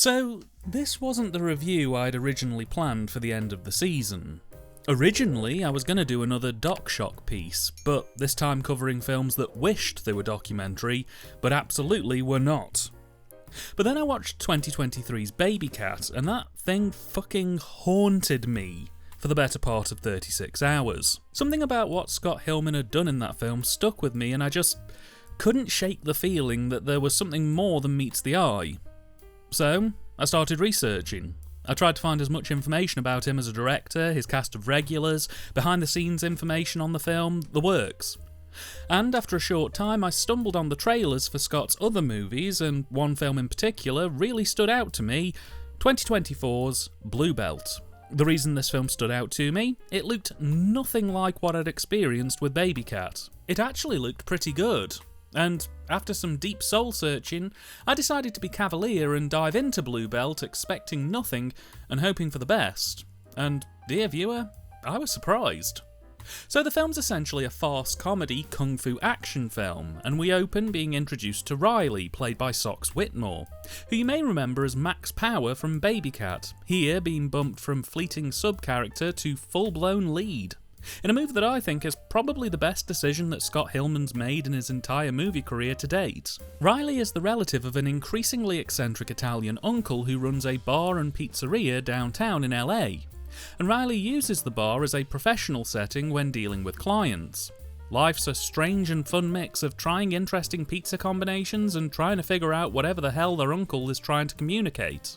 So, this wasn't the review I'd originally planned for the end of the season. Originally, I was going to do another Doc Shock piece, but this time covering films that wished they were documentary, but absolutely were not. But then I watched 2023's Baby Cat, and that thing fucking haunted me for the better part of 36 hours. Something about what Scott Hillman had done in that film stuck with me, and I just couldn't shake the feeling that there was something more than meets the eye. So, I started researching. I tried to find as much information about him as a director, his cast of regulars, behind-the-scenes information on the film, the works. And after a short time, I stumbled on the trailers for Scott's other movies, and one film in particular really stood out to me, 2024's Blue Belt. The reason this film stood out to me, it looked nothing like what I'd experienced with Baby Cat. It actually looked pretty good. And after some deep soul searching, I decided to be cavalier and dive into Blue Belt expecting nothing and hoping for the best. And, dear viewer, I was surprised. So the film's essentially a farce comedy kung fu action film, and we open being introduced to Riley, played by Sox Whitmore, who you may remember as Max Power from Baby Cat, here being bumped from fleeting sub-character to full-blown lead. In a move that I think is probably the best decision that Scott Hillman's made in his entire movie career to date. Riley is the relative of an increasingly eccentric Italian uncle who runs a bar and pizzeria downtown in LA, and Riley uses the bar as a professional setting when dealing with clients. Life's a strange and fun mix of trying interesting pizza combinations and trying to figure out whatever the hell their uncle is trying to communicate.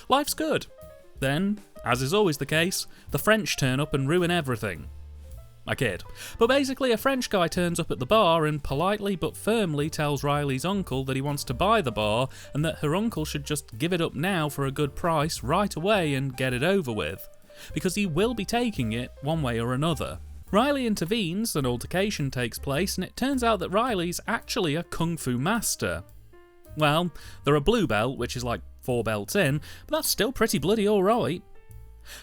Life's good. Then, as is always the case, the French turn up and ruin everything. I kid. But basically, a French guy turns up at the bar and politely but firmly tells Riley's uncle that he wants to buy the bar and that her uncle should just give it up now for a good price right away and get it over with, because he will be taking it one way or another. Riley intervenes, an altercation takes place, and it turns out that Riley's actually a kung fu master. Well, they're a blue belt, which is like 4 belts in, but that's still pretty bloody alright.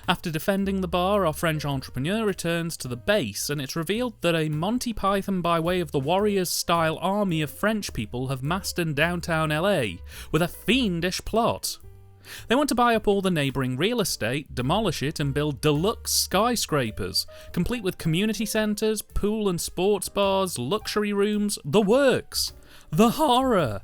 After defending the bar, our French entrepreneur returns to the base, and it's revealed that a Monty Python by way of the Warriors-style army of French people have massed in downtown LA, with a fiendish plot. They want to buy up all the neighbouring real estate, demolish it, and build deluxe skyscrapers, complete with community centres, pool and sports bars, luxury rooms, the works. The horror!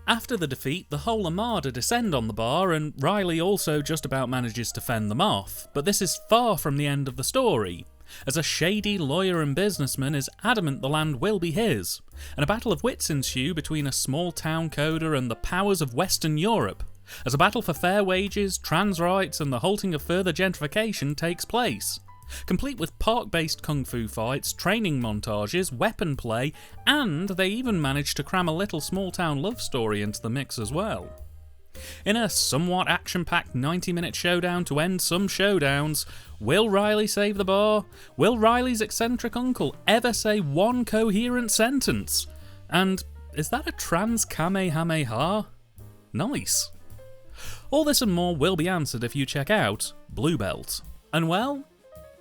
After the defeat, the whole armada descend on the bar, and Riley also just about manages to fend them off, but this is far from the end of the story, as a shady lawyer and businessman is adamant the land will be his, and a battle of wits ensue between a small-town coder and the powers of Western Europe, as a battle for fair wages, trans rights, and the halting of further gentrification takes place, complete with park-based kung fu fights, training montages, weapon play, and they even managed to cram a little small-town love story into the mix as well. In a somewhat action-packed 90-minute showdown to end some showdowns, will Riley save the bar? Will Riley's eccentric uncle ever say one coherent sentence? And is that a trans Kamehameha? Nice. All this and more will be answered if you check out Blue Belt. And well,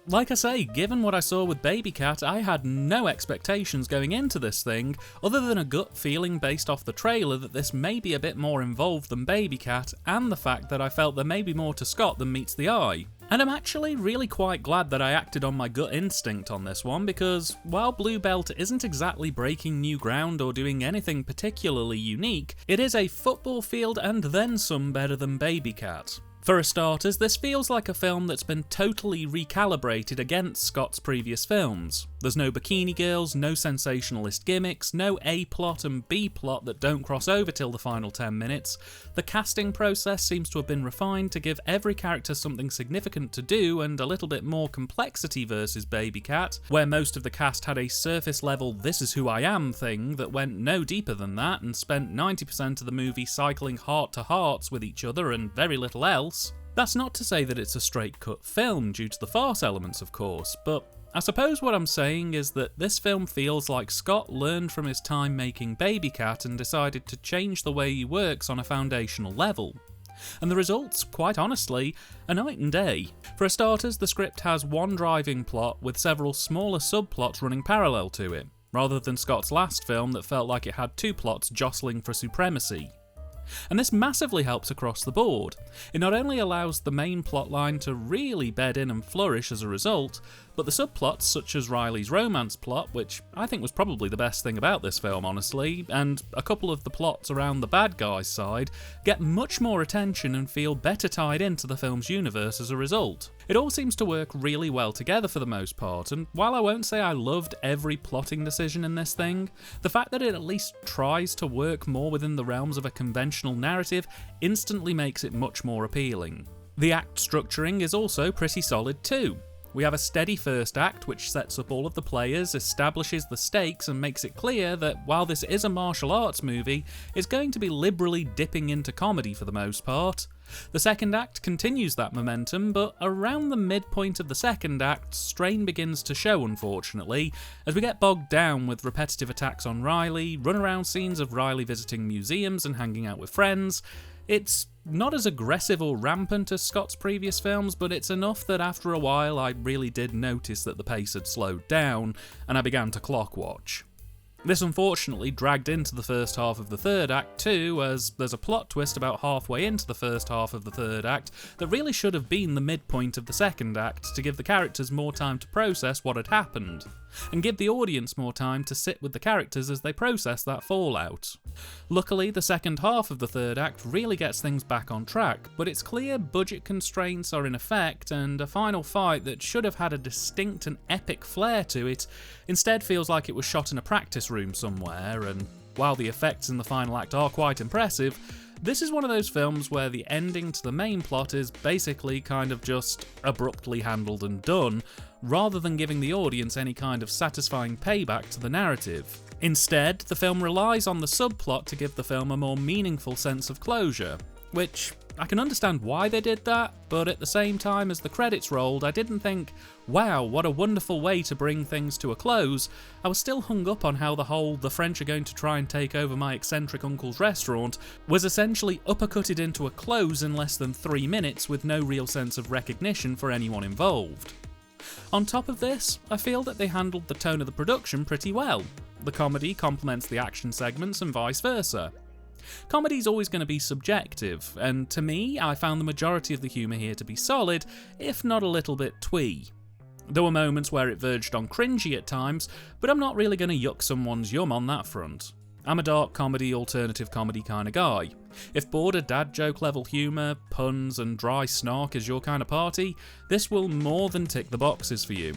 like I say, given what I saw with Baby Cat, I had no expectations going into this thing, other than a gut feeling based off the trailer that this may be a bit more involved than Baby Cat, and the fact that I felt there may be more to Scott than meets the eye. And I'm actually really quite glad that I acted on my gut instinct on this one, because while Blue Belt isn't exactly breaking new ground or doing anything particularly unique, it is a football field and then some better than Baby Cat. For starters, this feels like a film that's been totally recalibrated against Scott's previous films. There's no bikini girls, no sensationalist gimmicks, no A plot and B plot that don't cross over till the final 10 minutes. The casting process seems to have been refined to give every character something significant to do and a little bit more complexity versus Baby Cat, where most of the cast had a surface level this is who I am thing that went no deeper than that and spent 90% of the movie cycling heart to hearts with each other and very little else. That's not to say that it's a straight-cut film due to the farce elements, of course, but I suppose what I'm saying is that this film feels like Scott learned from his time making Baby Cat and decided to change the way he works on a foundational level. And the results, quite honestly, are night and day. For starters, the script has one driving plot with several smaller subplots running parallel to it, rather than Scott's last film that felt like it had 2 plots jostling for supremacy. And this massively helps across the board. It not only allows the main plotline to really bed in and flourish as a result, but the subplots such as Riley's romance plot, which I think was probably the best thing about this film honestly, and a couple of the plots around the bad guy's side, get much more attention and feel better tied into the film's universe as a result. It all seems to work really well together for the most part, and while I won't say I loved every plotting decision in this thing, the fact that it at least tries to work more within the realms of a conventional narrative instantly makes it much more appealing. The act structuring is also pretty solid too. We have a steady first act which sets up all of the players, establishes the stakes and makes it clear that while this is a martial arts movie, it's going to be liberally dipping into comedy for the most part. The second act continues that momentum, but around the midpoint of the second act, strain begins to show unfortunately, as we get bogged down with repetitive attacks on Riley, runaround scenes of Riley visiting museums and hanging out with friends. It's not as aggressive or rampant as Scott's previous films, but it's enough that after a while I really did notice that the pace had slowed down, and I began to clock watch. This unfortunately dragged into the first half of the third act too, as there's a plot twist about halfway into the first half of the third act that really should have been the midpoint of the second act to give the characters more time to process what had happened, and give the audience more time to sit with the characters as they process that fallout. Luckily, the second half of the third act really gets things back on track, but it's clear budget constraints are in effect, and a final fight that should have had a distinct and epic flair to it instead feels like it was shot in a practice room somewhere, and while the effects in the final act are quite impressive, this is one of those films where the ending to the main plot is basically kind of just abruptly handled and done, rather than giving the audience any kind of satisfying payback to the narrative. Instead, the film relies on the subplot to give the film a more meaningful sense of closure, which I can understand why they did that, but at the same time as the credits rolled, I didn't think, wow, what a wonderful way to bring things to a close. I was still hung up on how the French are going to try and take over my eccentric uncle's restaurant was essentially uppercutted into a close in less than 3 minutes with no real sense of recognition for anyone involved. On top of this, I feel that they handled the tone of the production pretty well. The comedy complements the action segments and vice versa. Comedy's always going to be subjective, and to me, I found the majority of the humour here to be solid, if not a little bit twee. There were moments where it verged on cringy at times, but I'm not really going to yuck someone's yum on that front. I'm a dark comedy, alternative comedy kind of guy. If bored of dad joke level humour, puns and dry snark is your kind of party, this will more than tick the boxes for you.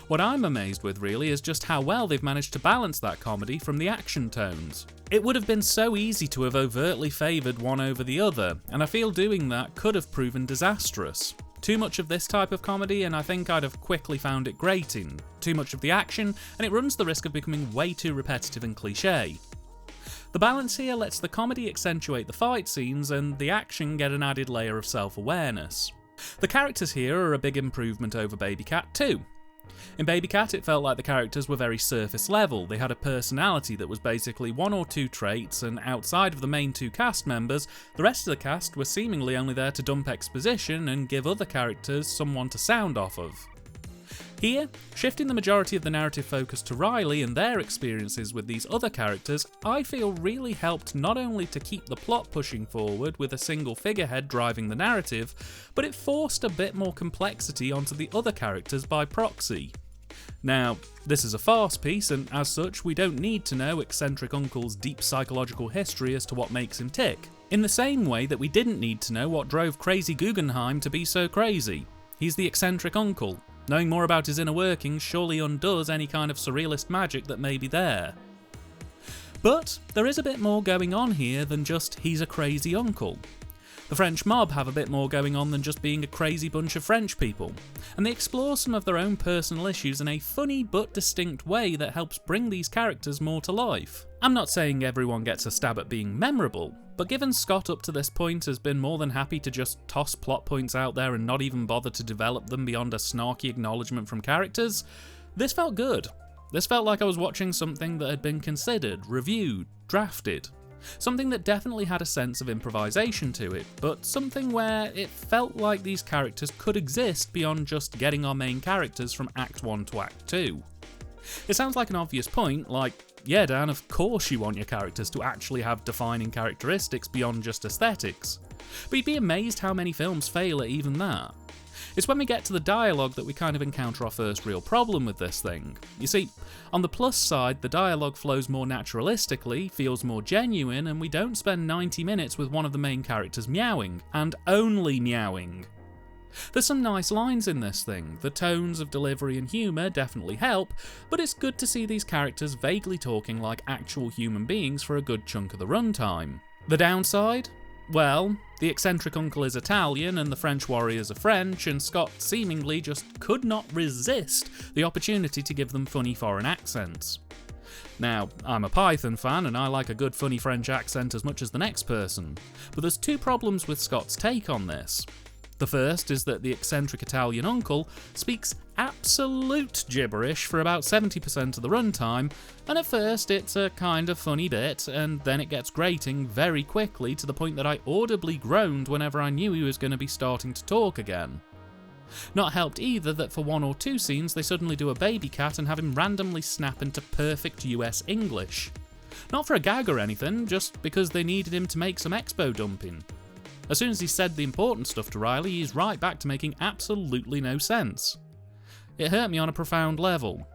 What I'm amazed with really is just how well they've managed to balance that comedy from the action tones. It would have been so easy to have overtly favoured one over the other, and I feel doing that could have proven disastrous. Too much of this type of comedy and I think I'd have quickly found it grating. Too much of the action and it runs the risk of becoming way too repetitive and cliché. The balance here lets the comedy accentuate the fight scenes and the action get an added layer of self-awareness. The characters here are a big improvement over Baby Cat too. In Baby Cat, it felt like the characters were very surface level. They had a personality that was basically 1 or 2 traits, and outside of the main 2 cast members, the rest of the cast were seemingly only there to dump exposition and give other characters someone to sound off of. Here, shifting the majority of the narrative focus to Riley and their experiences with these other characters, I feel really helped not only to keep the plot pushing forward with a single figurehead driving the narrative, but it forced a bit more complexity onto the other characters by proxy. Now, this is a farce piece, and as such, we don't need to know eccentric uncle's deep psychological history as to what makes him tick. In the same way that we didn't need to know what drove Crazy Guggenheim to be so crazy. He's the eccentric uncle. Knowing more about his inner workings surely undoes any kind of surrealist magic that may be there. But there is a bit more going on here than just he's a crazy uncle. The French mob have a bit more going on than just being a crazy bunch of French people, and they explore some of their own personal issues in a funny but distinct way that helps bring these characters more to life. I'm not saying everyone gets a stab at being memorable, but given Scott up to this point has been more than happy to just toss plot points out there and not even bother to develop them beyond a snarky acknowledgement from characters, this felt good. This felt like I was watching something that had been considered, reviewed, drafted. Something that definitely had a sense of improvisation to it, but something where it felt like these characters could exist beyond just getting our main characters from Act 1 to Act 2. It sounds like an obvious point, like, yeah Dan, of course you want your characters to actually have defining characteristics beyond just aesthetics. But you'd be amazed how many films fail at even that. It's when we get to the dialogue that we kind of encounter our first real problem with this thing. You see, on the plus side, the dialogue flows more naturalistically, feels more genuine, and we don't spend 90 minutes with one of the main characters meowing, and only meowing. There's some nice lines in this thing, the tones of delivery and humour definitely help, but it's good to see these characters vaguely talking like actual human beings for a good chunk of the runtime. The downside? Well, the eccentric uncle is Italian and the French warriors are French, and Scott seemingly just could not resist the opportunity to give them funny foreign accents. Now, I'm a Python fan and I like a good funny French accent as much as the next person, but there's two problems with Scott's take on this. The first is that the eccentric Italian uncle speaks absolute gibberish for about 70% of the runtime, and at first it's a kind of funny bit, and then it gets grating very quickly to the point that I audibly groaned whenever I knew he was going to be starting to talk again. Not helped either that for one or two scenes they suddenly do a baby cat and have him randomly snap into perfect US English. Not for a gag or anything, just because they needed him to make some expo dumping. As soon as he said the important stuff to Riley, he's right back to making absolutely no sense. It hurt me on a profound level.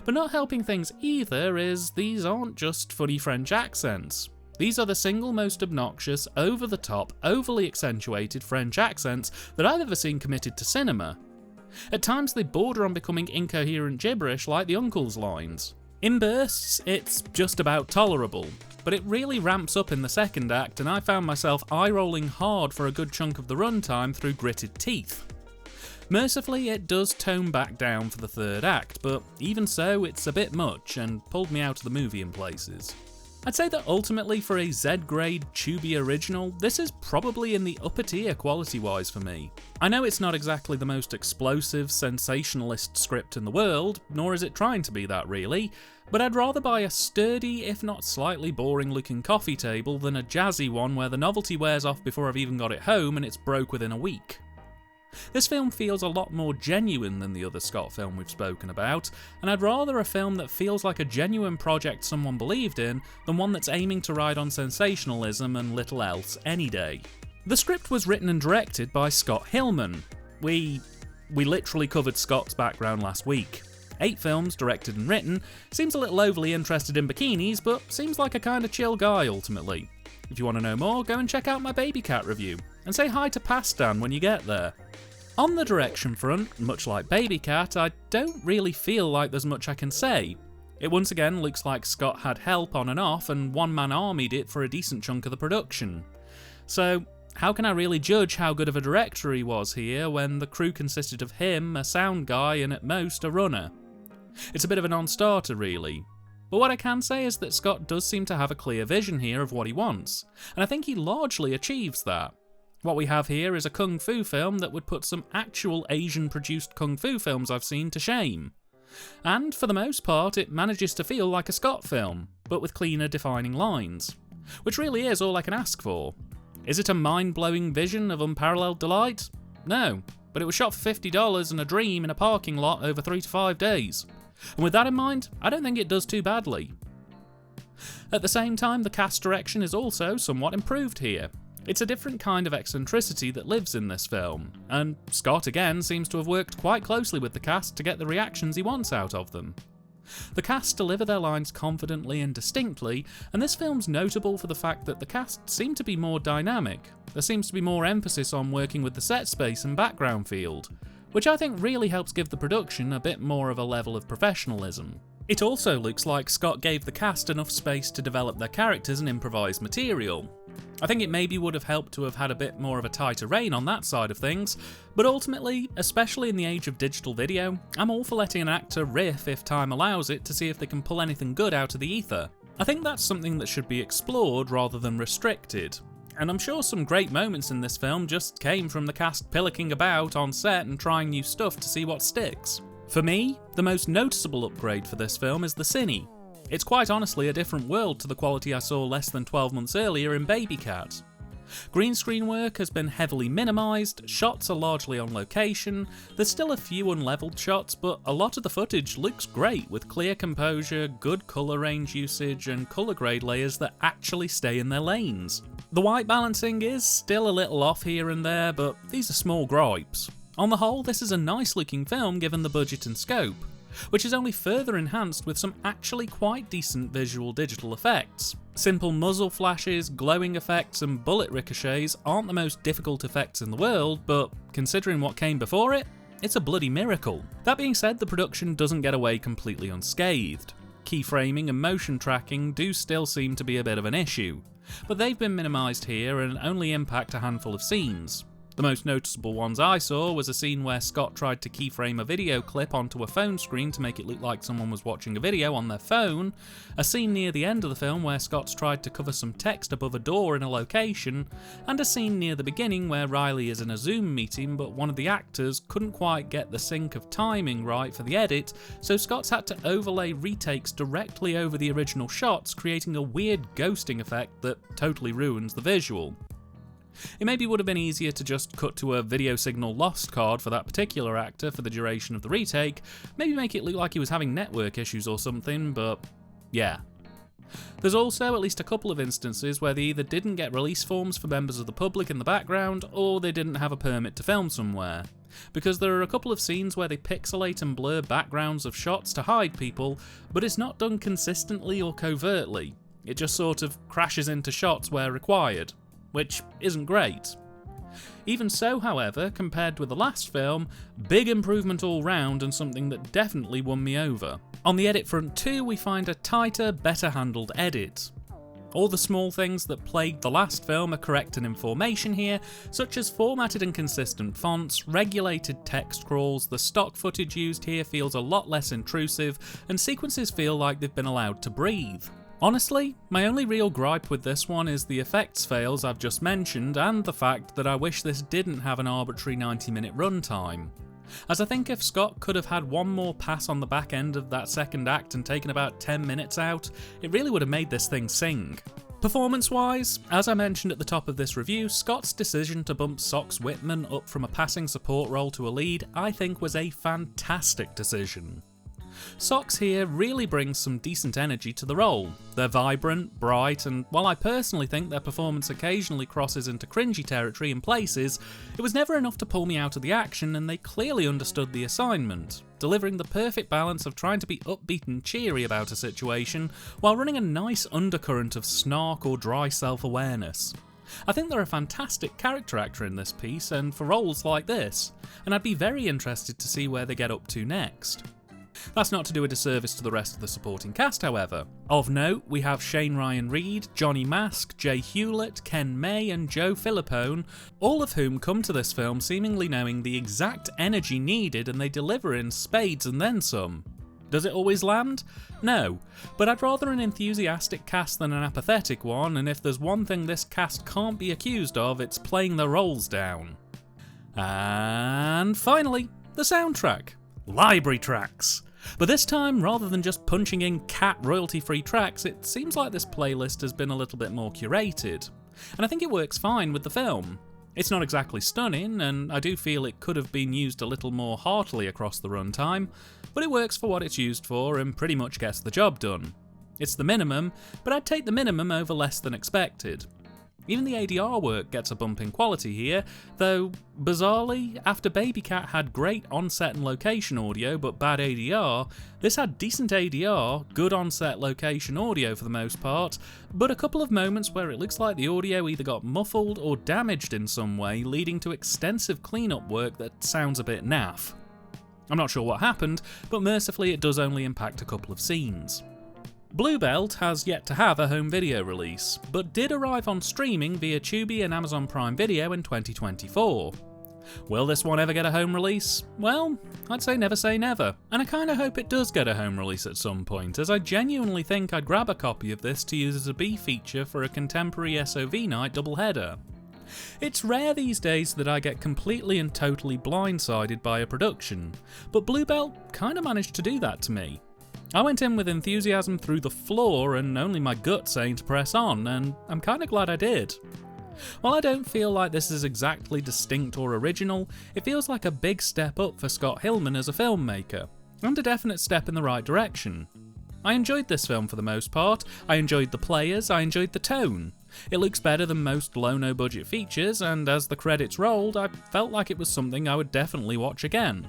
But not helping things either is these aren't just funny French accents. These are the single most obnoxious, over-the-top, overly accentuated French accents that I've ever seen committed to cinema. At times they border on becoming incoherent gibberish like the uncle's lines. In bursts, it's just about tolerable, but it really ramps up in the second act, and I found myself eye-rolling hard for a good chunk of the runtime through gritted teeth. Mercifully, it does tone back down for the third act, but even so, it's a bit much and pulled me out of the movie in places. I'd say that ultimately for a Z-grade Tubi original, this is probably in the upper tier quality-wise for me. I know it's not exactly the most explosive, sensationalist script in the world, nor is it trying to be that really, but I'd rather buy a sturdy, if not slightly boring-looking coffee table than a jazzy one where the novelty wears off before I've even got it home and it's broke within a week. This film feels a lot more genuine than the other Scott film we've spoken about, and I'd rather a film that feels like a genuine project someone believed in than one that's aiming to ride on sensationalism and little else any day. The script was written and directed by Scott Hillman. We literally covered Scott's background last week. 8 films, directed and written, seems a little overly interested in bikinis, but seems like a kinda chill guy ultimately. If you want to know more, go and check out my Baby Cat review, and say hi to Pastan when you get there. On the direction front, much like Baby Cat, I don't really feel like there's much I can say. It once again looks like Scott had help on and off and one-man armied it for a decent chunk of the production. So, how can I really judge how good of a director he was here when the crew consisted of him, a sound guy, and at most a runner? It's a bit of a non-starter really. But what I can say is that Scott does seem to have a clear vision here of what he wants, and I think he largely achieves that. What we have here is a kung fu film that would put some actual Asian-produced kung fu films I've seen to shame. And, for the most part, it manages to feel like a Scott film, but with cleaner defining lines. Which really is all I can ask for. Is it a mind-blowing vision of unparalleled delight? No, but it was shot for $50 and a dream in a parking lot over 3 to 5 days. And with that in mind, I don't think it does too badly. At the same time, the cast direction is also somewhat improved here. It's a different kind of eccentricity that lives in this film, and Scott again seems to have worked quite closely with the cast to get the reactions he wants out of them. The cast deliver their lines confidently and distinctly, and this film's notable for the fact that the cast seem to be more dynamic. There seems to be more emphasis on working with the set space and background field, which I think really helps give the production a bit more of a level of professionalism. It also looks like Scott gave the cast enough space to develop their characters and improvise material. I think it maybe would have helped to have had a bit more of a tighter rein on that side of things, but ultimately, especially in the age of digital video, I'm all for letting an actor riff if time allows it to see if they can pull anything good out of the ether. I think that's something that should be explored rather than restricted. And I'm sure some great moments in this film just came from the cast pillicking about on set and trying new stuff to see what sticks. For me, the most noticeable upgrade for this film is the Cine. It's quite honestly a different world to the quality I saw less than 12 months earlier in Baby Cat. Green screen work has been heavily minimised, shots are largely on location, there's still a few unlevelled shots, but a lot of the footage looks great with clear composure, good colour range usage and colour grade layers that actually stay in their lanes. The white balancing is still a little off here and there, but these are small gripes. On the whole, this is a nice looking film given the budget and scope, which is only further enhanced with some actually quite decent visual digital effects. Simple muzzle flashes, glowing effects and bullet ricochets aren't the most difficult effects in the world, but considering what came before it, it's a bloody miracle. That being said, the production doesn't get away completely unscathed. Keyframing and motion tracking do still seem to be a bit of an issue, but they've been minimised here and only impact a handful of scenes. The most noticeable ones I saw was a scene where Scott tried to keyframe a video clip onto a phone screen to make it look like someone was watching a video on their phone, a scene near the end of the film where Scott's tried to cover some text above a door in a location, and a scene near the beginning where Riley is in a Zoom meeting but one of the actors couldn't quite get the sync of timing right for the edit, so Scott's had to overlay retakes directly over the original shots, creating a weird ghosting effect that totally ruins the visual. It maybe would have been easier to just cut to a video signal lost card for that particular actor for the duration of the retake, maybe make it look like he was having network issues or something, but yeah. There's also at least a couple of instances where they either didn't get release forms for members of the public in the background, or they didn't have a permit to film somewhere. Because there are a couple of scenes where they pixelate and blur backgrounds of shots to hide people, but it's not done consistently or covertly. It just sort of crashes into shots where required, which isn't great. Even so, however, compared with the last film, big improvement all round and something that definitely won me over. On the edit front too, we find a tighter, better handled edit. All the small things that plagued the last film are correct in formation here, such as formatted and consistent fonts, regulated text crawls, the stock footage used here feels a lot less intrusive, and sequences feel like they've been allowed to breathe. Honestly, my only real gripe with this one is the effects fails I've just mentioned and the fact that I wish this didn't have an arbitrary 90-minute runtime. As I think if Scott could have had one more pass on the back end of that second act and taken about 10 minutes out, it really would have made this thing sing. Performance-wise, as I mentioned at the top of this review, Scott's decision to bump Sox Whitman up from a passing support role to a lead I think was a fantastic decision. Sox here really brings some decent energy to the role. They're vibrant, bright, and while I personally think their performance occasionally crosses into cringy territory in places, it was never enough to pull me out of the action and they clearly understood the assignment, delivering the perfect balance of trying to be upbeat and cheery about a situation while running a nice undercurrent of snark or dry self-awareness. I think they're a fantastic character actor in this piece and for roles like this, and I'd be very interested to see where they get up to next. That's not to do a disservice to the rest of the supporting cast, however. Of note, we have Shane Ryan Reed, Johnny Mask, Jay Hewlett, Ken May and Joe Filippone, all of whom come to this film seemingly knowing the exact energy needed and they deliver in spades and then some. Does it always land? No, but I'd rather an enthusiastic cast than an apathetic one, and if there's one thing this cast can't be accused of, it's playing their roles down. And finally, the soundtrack. Library tracks. But this time, rather than just punching in cat royalty-free tracks, it seems like this playlist has been a little bit more curated. And I think it works fine with the film. It's not exactly stunning, and I do feel it could have been used a little more heartily across the runtime, but it works for what it's used for and pretty much gets the job done. It's the minimum, but I'd take the minimum over less than expected. Even the ADR work gets a bump in quality here, though, bizarrely, after Baby Cat had great on-set and location audio but bad ADR, this had decent ADR, good on-set location audio for the most part, but a couple of moments where it looks like the audio either got muffled or damaged in some way, leading to extensive cleanup work that sounds a bit naff. I'm not sure what happened, but mercifully it does only impact a couple of scenes. Blue Belt has yet to have a home video release, but did arrive on streaming via Tubi and Amazon Prime Video in 2024. Will this one ever get a home release? Well, I'd say never, and I kinda hope it does get a home release at some point, as I genuinely think I'd grab a copy of this to use as a B feature for a contemporary SOV night doubleheader. It's rare these days that I get completely and totally blindsided by a production, but Blue Belt kinda managed to do that to me. I went in with enthusiasm through the floor and only my gut saying to press on, and I'm kinda glad I did. While I don't feel like this is exactly distinct or original, it feels like a big step up for Scott Hillman as a filmmaker, and a definite step in the right direction. I enjoyed this film for the most part, I enjoyed the players, I enjoyed the tone. It looks better than most low no budget features, and as the credits rolled, I felt like it was something I would definitely watch again.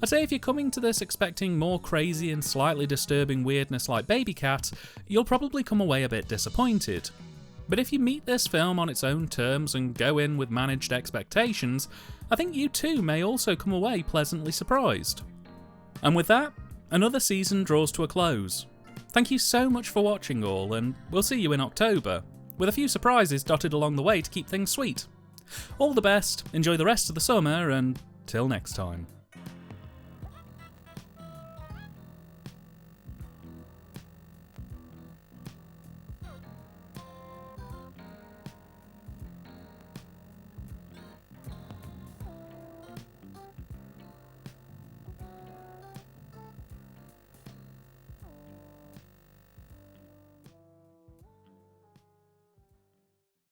I'd say if you're coming to this expecting more crazy and slightly disturbing weirdness like Baby Cat, you'll probably come away a bit disappointed. But if you meet this film on its own terms and go in with managed expectations, I think you too may also come away pleasantly surprised. And with that, another season draws to a close. Thank you so much for watching all, and we'll see you in October, with a few surprises dotted along the way to keep things sweet. All the best, enjoy the rest of the summer, and till next time.